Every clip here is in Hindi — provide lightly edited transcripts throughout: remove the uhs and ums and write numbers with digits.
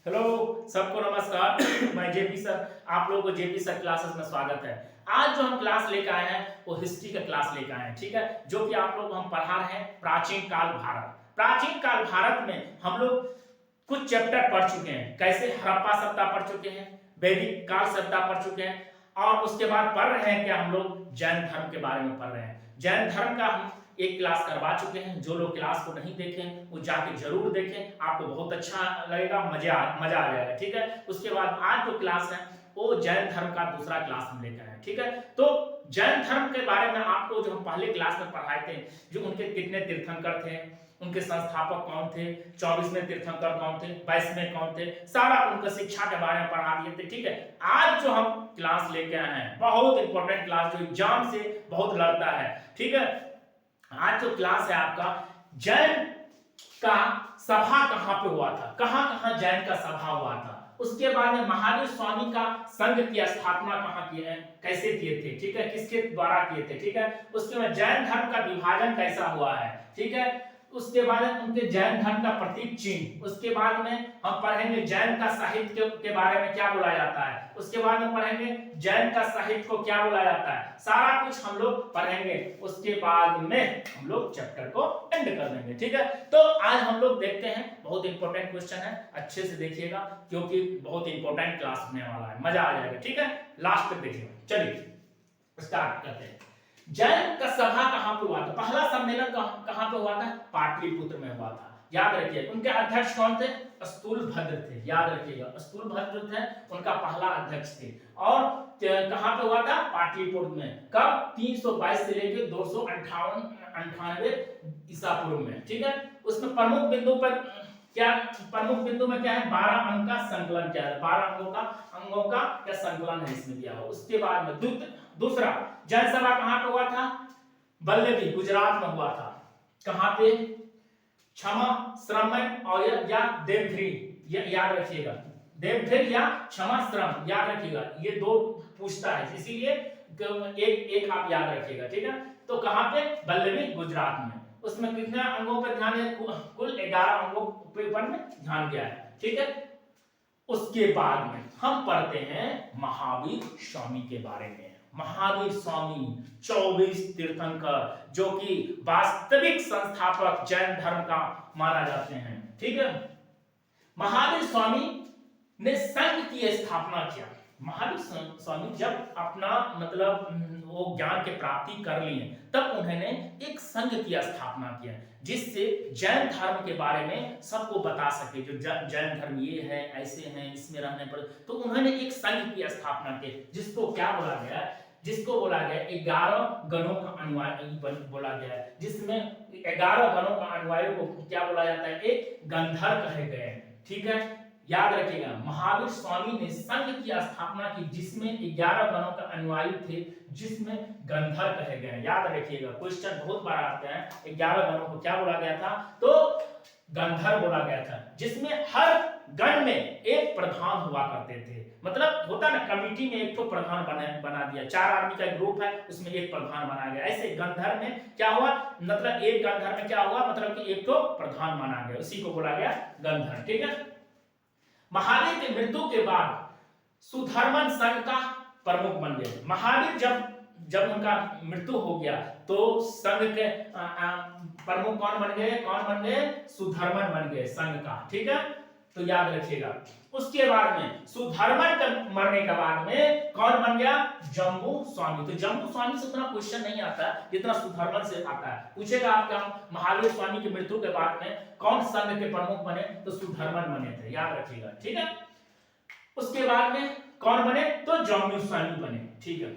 हेलो, सबको नमस्कार। मैं जेपी सर, आप लोगों को जेपी सर क्लासेस में स्वागत है। आज जो हम क्लास लेकर आए हैं वो हिस्ट्री का क्लास लेकर आए हैं, ठीक है। जो कि आप लोग को हम पढ़ा रहे हैं प्राचीन काल भारत। प्राचीन काल भारत में हम लोग कुछ चैप्टर पढ़ चुके हैं। कैसे हड़प्पा सभ्यता पढ़ चुके हैं, वैदिक काल सभ्यता पढ़ चुके हैं, और उसके बाद पढ़ रहे हैं क्या हम लोग जैन धर्म के बारे में पढ़ रहे हैं। जैन धर्म का हम एक क्लास करवा चुके हैं। जो लोग क्लास को नहीं देखें वो जाके जरूर देखें, आपको बहुत अच्छा लगेगा, मजा आ जाएगा, ठीक है। उसके बाद आज जो क्लास है वो जैन धर्म का दूसरा क्लास हम लेकर आए, ठीक है। तो जैन धर्म के बारे में आपको जो हम पहले क्लास में पढ़ाए थे, जो उनके कितने तीर्थंकर थे, उनके संस्थापक कौन थे, 24वें तीर्थंकर कौन थे, 22वें कौन थे, सारा उनका शिक्षा के बारे में पढ़ा दिए थे, ठीक है। आज जो हम क्लास लेके आए हैं बहुत इंपॉर्टेंट क्लास, जो एग्जाम से बहुत लड़ता है, ठीक है। आज जो क्लास है आपका जैन का सभा कहां पे हुआ था, कहां कहां जैन का सभा हुआ था। उसके बाद में महावीर स्वामी का संघ की स्थापना कहां की है, कैसे किए थे, ठीक है, किसके द्वारा किए थे, ठीक है। उसके बाद जैन धर्म का विभाजन कैसा हुआ है, ठीक है। उसके बाद उनके जैन धर्म का प्रतीक चिन्ह। उसके बाद में हम पढ़ेंगे जैन का साहित्य के बारे में क्या बोला जाता है। उसके बाद में पढ़ेंगे जैन का साहित्य को क्या बोला जाता है, सारा कुछ हम लोग पढ़ेंगे। उसके बाद में हम लोग चैप्टर को एंड कर देंगे, ठीक है। तो आज हम लोग देखते हैं, बहुत इंपॉर्टेंट क्वेश्चन है, अच्छे से देखिएगा क्योंकि बहुत इंपॉर्टेंट क्लास होने वाला है, मजा आ जाएगा, ठीक है। लास्ट तक देखिएगा। चलिए स्टार्ट करते हैं। जैन का सभा कहां पे हुआ था, पहला सम्मेलन कहां पे हुआ था, पाटलिपुत्र में हुआ था, याद रखिए। उनके अध्यक्ष कौन थे, स्थूलभद्र थे, याद रखिएगा, स्थूलभद्र थे उनका पहला अध्यक्ष थे। और कहां पे हुआ था, पाटलिपुत्र में। कब, 322 से लेकर 298 ईसा पूर्व में, ठीक है। उसमें प्रमुख बिंदु पर क्या, प्रमुख बिंदु में क्या है, 12 अंक का संकलन क्या है, 12 अंगों का क्या संकलन है इसमें दिया हुआ। उसके बाद में दूसरा जैन सभा कहां पे हुआ था, बल्लभी गुजरात में हुआ था। कहां पे, क्षमा श्रम और या देवगिरी, ये याद रखिएगा, देवगिरी या क्षमा श्रम, याद रखिएगा, ये दो पूछता है, इसीलिए एक एक आप याद रखिएगा, ठीक है। तो कहां पे, बल्लभी गुजरात में। उसमें कितने अंगों पर ध्यान है, कुल 11 अंगों पे ऊपर में ध्यान गया है, ठीक है। उसके बाद में हम पढ़ते हैं महावीर स्वामी के बारे में। महावीर स्वामी 24 तीर्थंकर, जो कि वास्तविक संस्थापक जैन धर्म का माना जाते हैं, ठीक है। महावीर स्वामी ने संघ की स्थापना किया। महावीर स्वामी जब अपना मतलब वो ज्ञान की प्राप्ति कर लिए, तब उन्होंने एक संघ की स्थापना किया, जिससे जैन धर्म के बारे में सबको बता सके, जो जैन धर्म ये है, ऐसे हैं, इसमें रहने पर। तो उन्होंने एक संघ की स्थापना की, जिसको क्या बोला गया, जिसको बोला गया 11 गणों का अनुयायी बोला गया है, जिसमें 11 गणों का अनुयायी को क्या बोला जाता है, एक गंधर्व कहे गए, ठीक है। याद रखिएगा, महावीर स्वामी ने संघ की स्थापना की, जिसमें 11 गणों का अनुयायी थे, जिसमें गंधर्व कहे गए। याद रखिएगा, क्वेश्चन बहुत बार आते हैं, 11 गणों को क्या बोला गया था, तो गंधर्व बोला गया था, जिसमें हर गण में एक प्रधान हुआ करते थे। मतलब होता ना, कमिटी में एक तो प्रधान बना दिया, 4 आदमी का ग्रुप है, उसमें एक प्रधान बनाया गया। ऐसे गंधर्व में क्या हुआ, मतलब एक गंधर्व में क्या हुआ, मतलब कि एक तो प्रधान बना गया, उसी को बोला गया गंधर्व, ठीक है। महावीर की मृत्यु के बाद सुधर्मन संघ का प्रमुख बन गए। महावीर जब उनका मृत्यु हो गया, तो संघ के प्रमुख कौन बन गए, सुधर्मन बन गए संघ का, ठीक है। तो याद रखिएगा। उसके बाद में सुधर्मन के मरने के बाद में कौन बन गया, जम्बू स्वामी। तो जम्बू स्वामी से उतना क्वेश्चन नहीं आता जितना सुधर्मन से आता है। पूछेगा आपका, महावीर स्वामी की मृत्यु के बाद में कौन संघ के प्रमुख बने, तो सुधर्मन बने थे, याद रखिएगा, ठीक है। उसके बाद में कौन बने, तो जम्बू स्वामी बने, ठीक है,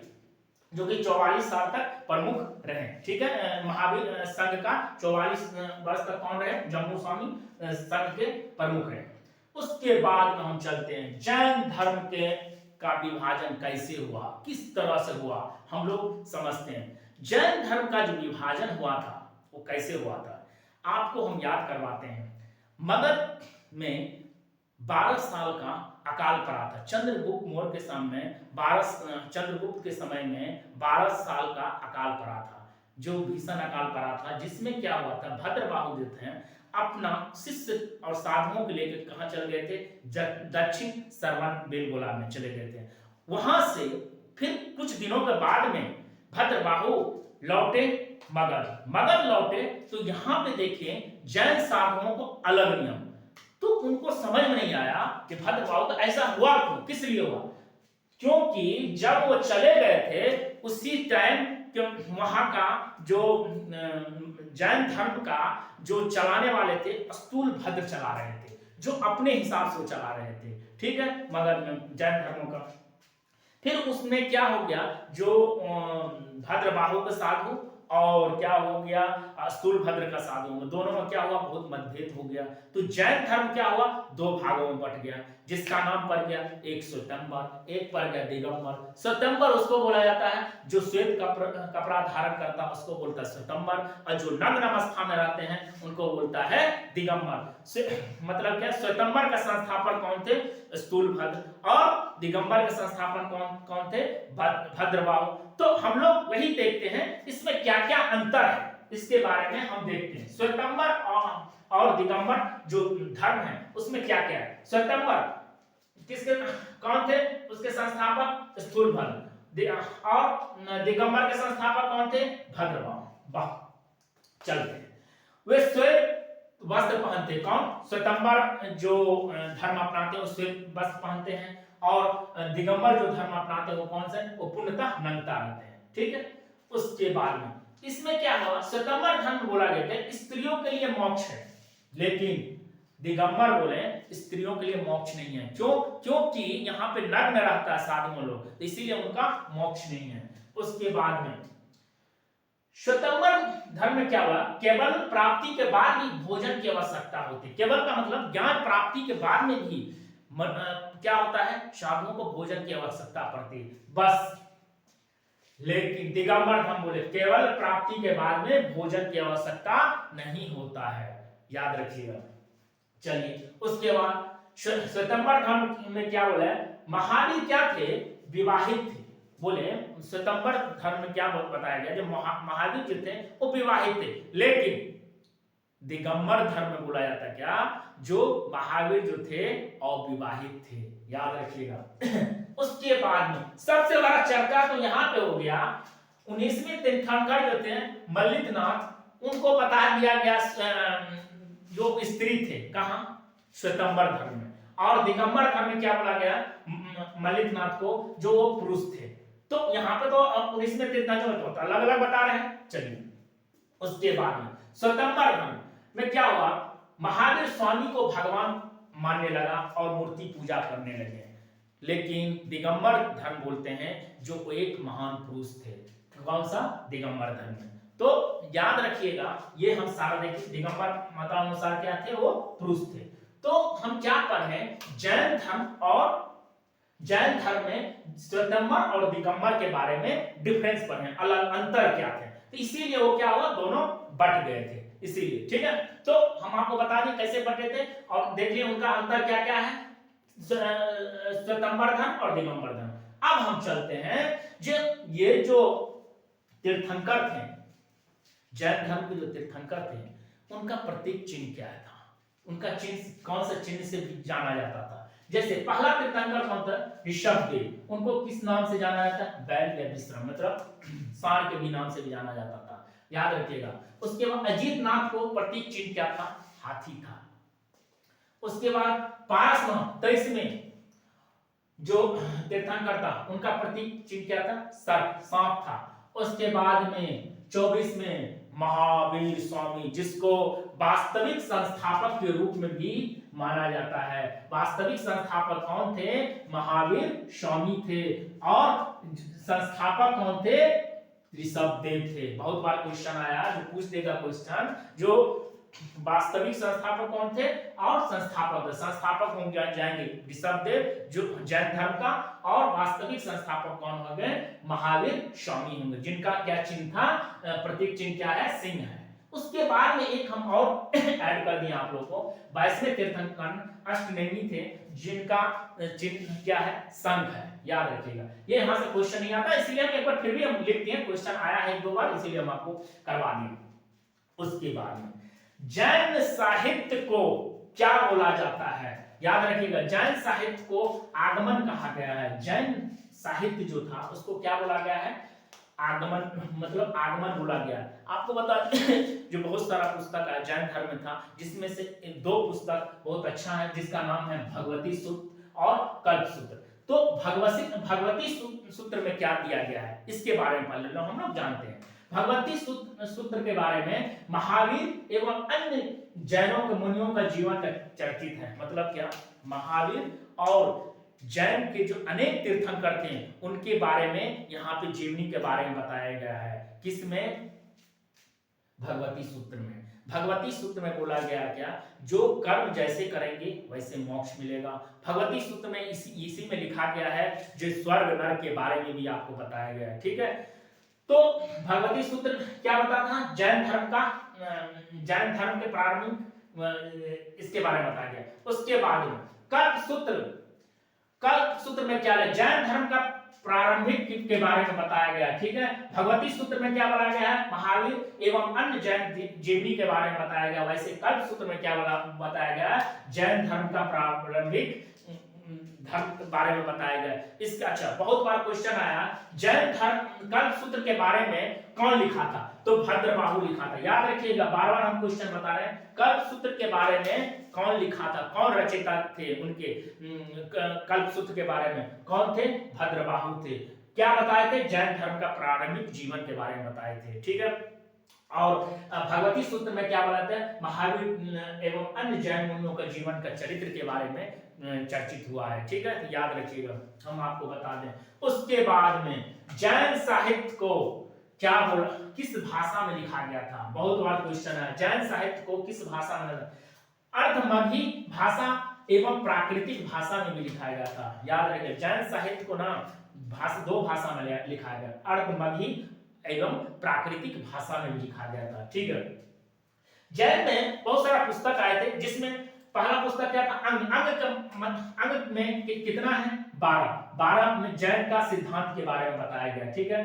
जो कि 44 साल तक प्रमुख रहे, ठीक है। महावीर संघ का 44 वर्ष तक कौन रहे, जम्बू स्वामी संघ के प्रमुख रहे। उसके बाद में हम चलते हैं जैन धर्म के का विभाजन कैसे हुआ, किस तरह से हुआ, हम लोग समझते हैं। जैन धर्म का जो विभाजन हुआ था वो कैसे हुआ था, आपको हम याद करवाते हैं। मगध में 12 साल का अकाल पड़ा था। चंद्रगुप्त मौर्य के समय 12 साल का अकाल पड़ा था, जो भीषण अकाल पड़ा था, जिसमें क्या हुआ था, भद्रबाहु जो थे अपना शिष्य और साधुओं को लेकर कहां चल गए थे, दक्षिण श्रवण बेलगोला में चले गए थे। वहां से फिर कुछ दिनों के बाद में भद्रबाहु लौटे मगध लौटे, तो यहां पे देखिए जैन साधुओं को अलग नियम, तो उनको समझ में नहीं आया कि भद्रबाहु का ऐसा हुआ क्यों, किस लिए हुआ, क्योंकि जब वो चले गए थे उसी टाइम वहां का जो जैन धर्म का जो चलाने वाले थे स्थूल भद्र चला रहे थे, जो अपने हिसाब से वो चला रहे थे, ठीक है, मगध में जैन धर्मों का। फिर उसमें क्या हो गया, जो भद्रबाहु का साधु और क्या हो गया स्थूल भद्र का साधु में, दोनों में क्या हुआ, बहुत मतभेद हो गया। तो जैन धर्म क्या हुआ, दो भागों में बट गया, जिसका नाम पड़ गया एक श्वेतंबर, एक पड़ गया दिगंबर। श्वेतंबर उसको बोला जाता है जो श्वेत कपड़ा धारण करता है उसको बोलता है श्वेतंबर, और जो नग्न अवस्था में रहते हैं उनको बोलता है दिगंबर। मतलब क्या, श्वेतंबर का संस्थापक कौन थे, स्थूल भद्र, और दिगंबर के संस्थापक कौन थे, भद्रबाहु। तो हम लोग वही देखते हैं इसमें क्या क्या अंतर है, इसके बारे में हम देखते हैं। श्वेतंबर और दिगंबर जो धर्म है उसमें क्या क्या है। श्वेतंबर किसके कौन थे, उसके संस्थापक स्थूल भद्र, और दिगंबर के संस्थापक कौन थे, भद्रबाहु। चलते हैं, वे श्वेत वस्त्र पहनते, कौन, श्वेतंबर जो धर्म अपनाते हैं वो श्वेत वस्त्र पहनते हैं, और दिगंबर जो धर्म अपनाते हैं वो कौन से, वो पूर्णतः नंगता रहते हैं, ठीक है। उसके बाद में इसमें क्या हुआ, श्वेतंबर धर्म बोला गया था स्त्रियों के लिए मोक्ष है, लेकिन दिगंबर बोले स्त्रियों के लिए मोक्ष नहीं है। क्यों, क्योंकि यहाँ पे नग्न रहता है साधु लोग, तो इसीलिए उनका मोक्ष नहीं है। उसके बाद में श्वेतंबर धर्म में क्या हुआ, केवल प्राप्ति के बाद भी भोजन की आवश्यकता होती है। केवल का मतलब ज्ञान प्राप्ति के बाद में भी क्या होता है, साधुओं को भोजन की आवश्यकता पड़ती है बस। लेकिन दिगंबर धर्म बोले केवल प्राप्ति के बाद में भोजन की आवश्यकता नहीं होता है, याद रखिएगा। चलिए, उसके बाद श्वेतंबर धर्म में क्या बोला है, महावीर क्या थे, विवाहित थे। बोले श्वेतंबर धर्म में क्या बताया गया, जो महावीर जो थे वो विवाहित थे, लेकिन दिगंबर धर्म में बोला जाता क्या, जो महावीर जो थे अविवाहित थे, याद रखिएगा। उसके बाद में सबसे बड़ा चर्चा तो यहाँ पे हो गया, 19वें तीर्थंकर जो थे मल्लिकनाथ, उनको बता दिया गया जो स्त्री थे, कहां, श्वेतंबर धर्म में, और दिगंबर धर्म में क्या बोला गया, मल्लिकनाथ को, जो वो पुरुष थे। तो यहाँ पे तो 19वें तीर्थंकर होता अलग अलग बता रहे हैं। चलिए, उसके बाद में श्वेतंबर धर्म में क्या हुआ, महावीर स्वामी को भगवान मानने लगा और मूर्ति पूजा करने लगे। लेकिन दिगंबर धर्म बोलते हैं जो एक महान पुरुष थे, कौन सा, दिगंबर धर्म में। तो याद रखिएगा, ये हम सारा देखिए, दिगंबर मतानुसार क्या थे, वो पुरुष थे। तो हम क्या पढ़े, जैन धर्म और जैन धर्म में श्वेतंबर और दिगंबर के बारे में डिफरेंस पढ़े, अलग अंतर क्या थे। तो इसीलिए वो क्या हुआ, दोनों बट गए थे, इसीलिए, ठीक है। तो हम आपको बता दें कैसे बटे थे, और देखिए उनका अंतर क्या क्या है, श्वेतंबर धर्म और दिगंबर धर्म। अब हम चलते हैं, जो ये जो तीर्थंकर थे, जैन धर्म के जो तीर्थंकर थे, उनका प्रतीक चिन्ह क्या था, उनका चिन्ह कौन सा चिन्ह से जाना जाता था। जैसे पहला तीर्थंकर कौन था, ऋषभदेव, उनको किस नाम से जाना जाता है, बैल या विश्राम, मतलब सांड के भी नाम से भी जाना जाता था, याद रखिएगा। उसके बाद अजीत नाथ को प्रतीक चिन्ह क्या था, हाथी था। उसके बाद पारसनाथ 23 में जो तीर्थंकर था, उनका प्रतीक चिन्ह क्या था, सर्प, सांप था। उसके बाद में 24 में महावीर स्वामी, जिसको वास्तविक संस्थापक के रूप में भी माना जाता है। वास्तविक संस्थापक कौन थे, महावीर स्वामी थे, और संस्थापक कौन थे, ऋषभदेव थे। बहुत बार क्वेश्चन आया, जो पूछ देगा क्वेश्चन, जो वास्तविक संस्थापक कौन थे और संस्थापक होंगे जाएंगे ऋषभदेव जो जैन धर्म का, और वास्तविक संस्थापक कौन होंगे, महावीर स्वामी होंगे, जिनका क्या चिन्ह था, प्रतीक चिन्ह क्या है, सिंह है। उसके बाद में एक हम और ऐड कर दिए आप लोगों को, 22वें तीर्थंकर अष्टनेमी थे, जिनका चिन्ह क्या है, शंख है, याद रखिएगा। ये यहां से क्वेश्चन नहीं आता, इसलिए हम एक बार फिर भी हम लिख दिए, क्वेश्चन आया है एक दो बार, इसीलिए हम आपको करवा दिए। उसके बाद में जैन साहित्य को क्या बोला जाता है? याद रखिएगा, जैन साहित्य को आगमन कहा गया है। जैन साहित्य जो था उसको क्या बोला गया है? आगमन, मतलब आगमन बोला गया। आपको बता जो बहुत सारा पुस्तक है जैन धर्म था, जिसमें से दो पुस्तक बहुत अच्छा है, जिसका नाम है भगवती सूत्र और कल्प सूत्र। तो भगवती सूत्र में क्या दिया गया है इसके बारे में पहले हम लोग जानते हैं। भगवती सूत्र के बारे में महावीर एवं अन्य जैनों के मुनियों का जीवन चर्चित है। मतलब क्या? महावीर और जैन के जो अनेक तीर्थंकर थे उनके बारे में यहाँ पे जीवनी के बारे में बताया गया है। किसमें? भगवती सूत्र में। भगवती सूत्र में बोला गया क्या? जो कर्म जैसे करेंगे वैसे मोक्ष मिलेगा। भगवती सूत्र में इसी में लिखा गया है, जो स्वर्ग नरक के बारे में भी आपको बताया गया है। ठीक है, तो भगवती सूत्र क्या बताता है? जैन धर्म के प्रारंभिक इसके बारे में बताया गया। उसके बाद में कल्प सूत्र में क्या है? जैन धर्म का प्रारंभिक के बारे में बताया गया। ठीक है, भगवती सूत्र में क्या बताया गया है? महावीर एवं अन्य जैन जीवनी के बारे में बताया गया। वैसे कल्प सूत्र में क्या बताया गया है? जैन धर्म का प्रारंभिक धर्म के बारे में बताया गया। इसका अच्छा बहुत बार क्वेश्चन आया, जैन धर्म कल्प सूत्र के बारे में कौन लिखा था? तो भद्रबाहु लिखा था। याद रखिएगा, बार बार हम क्वेश्चन बता रहे हैं, कल्प सूत्र के बारे में कौन लिखा था, कौन रचयिता थे उनके कल्प सूत्र के बारे में? कौन थे? भद्रबाहु थे। क्या बताए थे? जैन धर्म का प्रारंभिक जीवन के बारे में बताए थे। ठीक है, और भगवती सूत्र में क्या बताते हैं? महावीर एवं अन्य जैन मुनियों का जीवन का चरित्र के बारे में चर्चित हुआ है। ठीक है, तो याद रखिएगा, हम आपको बता दें। उसके बाद में जैन साहित्य को क्या बोला, किस भाषा में लिखा गया था? बहुत बार क्वेश्चन है, जैन साहित्य को किस भाषा में? अर्थमगही भाषा एवं प्राकृतिक भाषा में भी लिखा गया था। याद रखिए, जैन साहित्य को ना दो भाषा में लिखा गया, अर्थमगही एवं प्राकृतिक भाषा में भी लिखा गया था। ठीक है, जैन में बहुत सारा पुस्तक आए थे, जिसमें पहला पुस्तक क्या था? अंग में कितना है? 12 में जैन का सिद्धांत के बारे में बताया गया। ठीक है,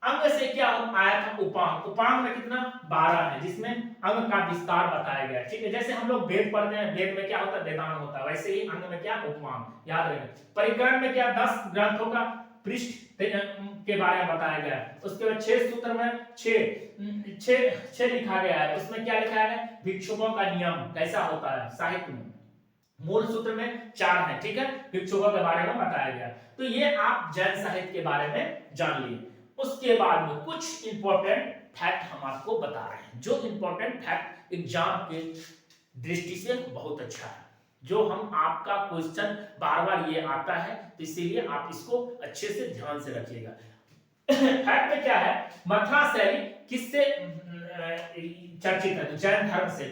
अंग से क्या आया था? उपांग में कितना? 12 है, जिसमें अंग का विस्तार बताया गया। ठीक है, जैसे हम लोग वेद पढ़ते हैं, वेद में क्या होता है? वेदांग होता है, वैसे ही अंग में क्या? उपांग। याद रखें, परिकरण में क्या? 10 ग्रंथों का पृष्ठ के बारे में बताया गया। उसके बाद 6 सूत्र में 6 लिखा गया है। उसमें क्या लिखा है? भिक्षुकों का नियम कैसा होता है साहित्य में। मूल सूत्र में 4 है। ठीक है, भिक्षुकों के बारे में बताया गया। तो ये आप जैन साहित्य के बारे में जान लिए। उसके बाद में कुछ इंपॉर्टेंट फैक्ट हम आपको बता रहे हैं, जो इंपॉर्टेंट फैक्ट एग्जाम के दृष्टि से बहुत अच्छा है, जो हम आपका क्वेश्चन बार बार ये आता है, तो इसीलिए आप इसको अच्छे से ध्यान से रखिएगा। फैक्ट में क्या है? मथुरा शैली किससे चर्चित है? तो जैन धर्म से,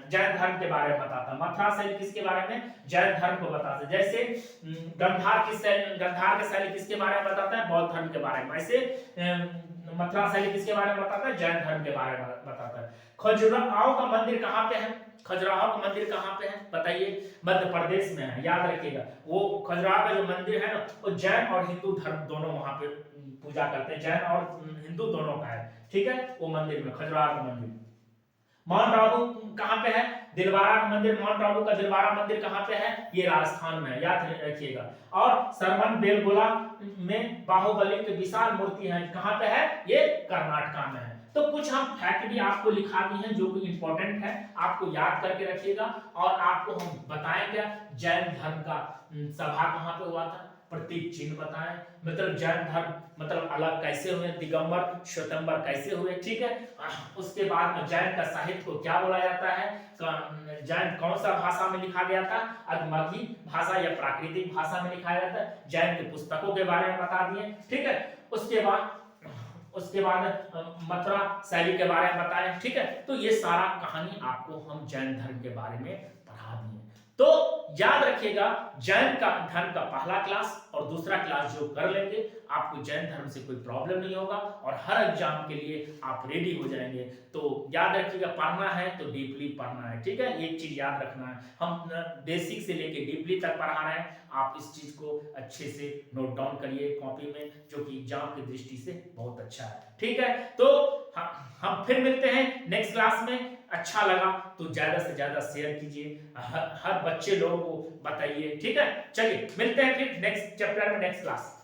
जैन धर्म के बारे में बताता है। मथुरा शैली किसके बारे में? जैन धर्म को बताता है। जैसे गंधार की शैली किसके बारे में बताता है? बौद्ध धर्म के बारे में। ऐसे मथुरा शैली किसके बारे में बताता है? जैन धर्म के बारे में बताता है। खजुराहो का मंदिर कहाँ पे है? खजुराहो का मंदिर कहाँ पे है बताइए? मध्य प्रदेश में है। याद रखिएगा, वो खजुराहो का जो मंदिर है ना, वो जैन और हिंदू धर्म दोनों वहां पे पूजा करते हैं, जैन और हिंदू दोनों का है। ठीक है, वो मंदिर में, खजुराहो का मंदिर। माउंट आबू कहाँ पे है? दिलवारा का मंदिर, माउंट आबू का दिलवारा मंदिर कहाँ पे है? ये राजस्थान में है, याद रखिएगा। और सरवन बेलगोला में बाहुबली की विशाल मूर्ति है, कहाँ पे है? ये कर्नाटका में है। तो कुछ हम फैक्ट भी आपको लिखा दी हैं, जो कि इंपॉर्टेंट है, आपको याद करके रखिएगा। और आपको हम बताएंगे जैन धर्म का सभा कहाँ पे हुआ था, प्रतीक चिन्ह बताएं, मतलब जैन धर्म मतलब अलग कैसे हुए, दिगंबर श्वेतंबर कैसे हुए। ठीक है, उसके बाद में जैन का साहित्य को क्या बोला जाता है, जैन कौन सा भाषा में लिखा गया था, अधमगही भाषा या प्राकृतिक भाषा में लिखा जाता है, जैन की पुस्तकों के बारे में बता दिए। ठीक है, उसके बाद मथुरा शैली के बारे में बताएं। ठीक है, तो ये सारा कहानी आपको हम जैन धर्म के बारे में पढ़ा दिए। तो याद रखिएगा, जैन का धर्म का पहला क्लास और दूसरा क्लास जो कर लेंगे, आपको जैन धर्म से कोई प्रॉब्लम नहीं होगा और हर एग्जाम के लिए आप रेडी हो जाएंगे। तो याद रखिएगा, पढ़ना है तो डीपली पढ़ना है। ठीक है, एक चीज याद रखना है, हम बेसिक से लेके डीपली तक पढ़ा रहे हैं। आप इस चीज को अच्छे से नोट डाउन करिए कॉपी में, जो कि एग्जाम की दृष्टि से बहुत अच्छा है। ठीक है, तो हम फिर मिलते हैं नेक्स्ट क्लास में। अच्छा लगा तो ज्यादा से ज्यादा शेयर कीजिए, हर बच्चे लोगों को बताइए, ठीक है। चलिए मिलते हैं फिर नेक्स्ट चैप्टर में, नेक्स्ट क्लास।